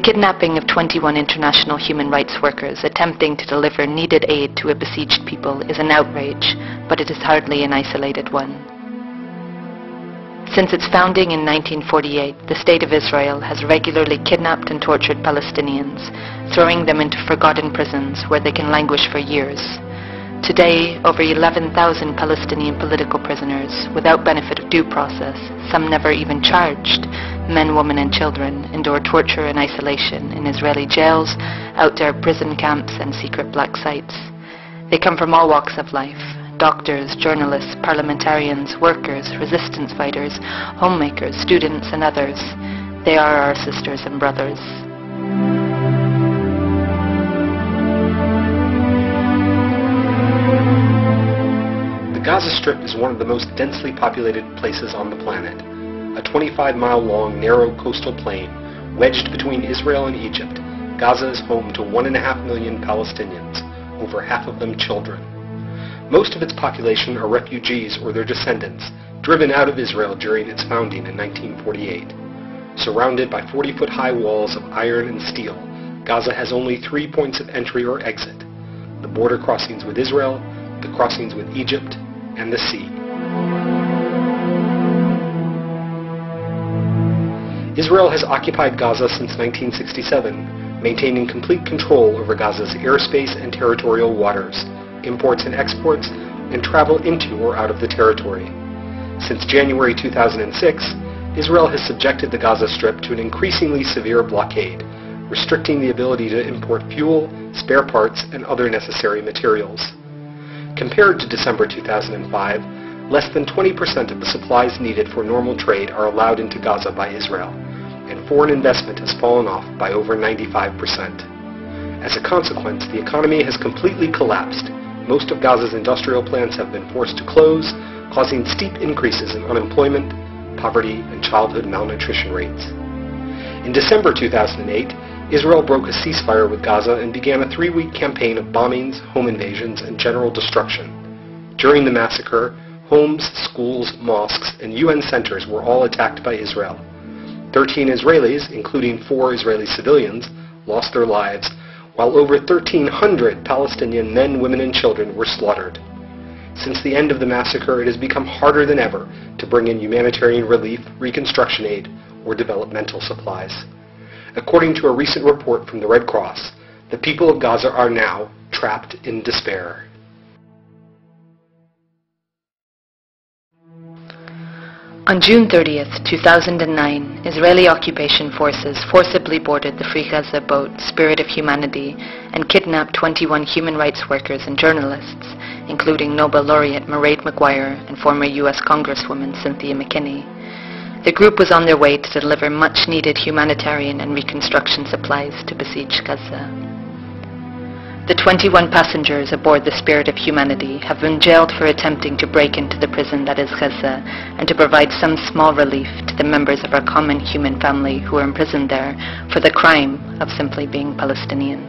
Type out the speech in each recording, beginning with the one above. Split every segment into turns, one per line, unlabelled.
kidnapping of 21 international human rights workers attempting to deliver needed aid to a besieged people is an outrage, but it is hardly an isolated one. Since its founding in 1948, the State of Israel has regularly kidnapped and tortured Palestinians, throwing them into forgotten prisons where they can languish for years. Today, over 11,000 Palestinian political prisoners, without benefit of due process, some never even charged, men, women and children, endure torture and isolation in Israeli jails, outdoor prison camps and secret black sites. They come from all walks of life: doctors, journalists, parliamentarians, workers, resistance fighters, homemakers, students and others. They are our sisters and brothers.
The Gaza Strip is one of the most densely populated places on the planet. A 25-mile-long, narrow coastal plain wedged between Israel and Egypt, Gaza is home to 1.5 million Palestinians, over half of them children. Most of its population are refugees or their descendants, driven out of Israel during its founding in 1948. Surrounded by 40-foot-high walls of iron and steel, Gaza has only 3 points of entry or exit: the border crossings with Israel, the crossings with Egypt, and the sea. Israel has occupied Gaza since 1967, maintaining complete control over Gaza's airspace and territorial waters, imports and exports, and travel into or out of the territory. Since January 2006, Israel has subjected the Gaza Strip to an increasingly severe blockade, restricting the ability to import fuel, spare parts, and other necessary materials. Compared to December 2005, less than 20% of the supplies needed for normal trade are allowed into Gaza by Israel, and foreign investment has fallen off by over 95%. As a consequence, the economy has completely collapsed. Most of Gaza's industrial plants have been forced to close, causing steep increases in unemployment, poverty, and childhood malnutrition rates. In December 2008, Israel broke a ceasefire with Gaza and began a 3-week campaign of bombings, home invasions, and general destruction. During the massacre, homes, schools, mosques, and UN centers were all attacked by Israel. 13 Israelis, including 4 Israeli civilians, lost their lives, while over 1,300 Palestinian men, women, and children were slaughtered. Since the end of the massacre, it has become harder than ever to bring in humanitarian relief, reconstruction aid, or developmental supplies. According to a recent report from the Red Cross, the people of Gaza are now trapped in despair.
On June 30th, 2009, Israeli occupation forces forcibly boarded the Free Gaza boat Spirit of Humanity and kidnapped 21 human rights workers and journalists, including Nobel laureate Mairead Maguire and former U.S. Congresswoman Cynthia McKinney. The group was on their way to deliver much-needed humanitarian and reconstruction supplies to besieged Gaza. The 21 passengers aboard the Spirit of Humanity have been jailed for attempting to break into the prison that is Gaza and to provide some small relief to the members of our common human family who are imprisoned there for the crime of simply being Palestinian.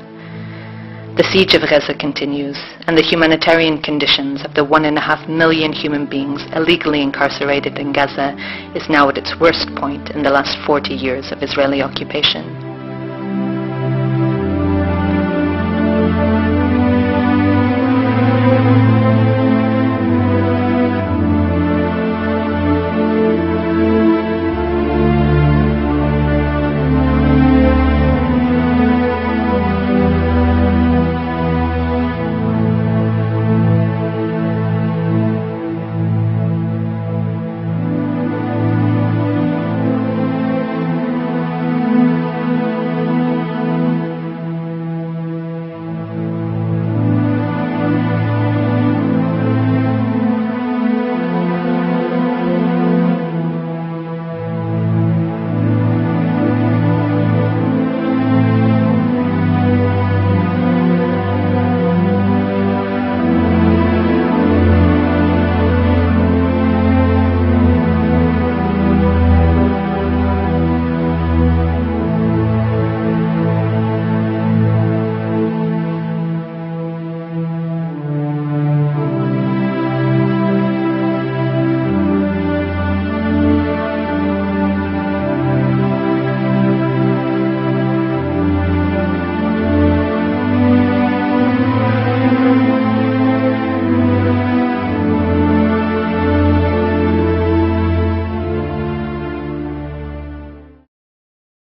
The siege of Gaza continues, and the humanitarian conditions of the 1.5 million human beings illegally incarcerated in Gaza is now at its worst point in the last 40 years of Israeli occupation.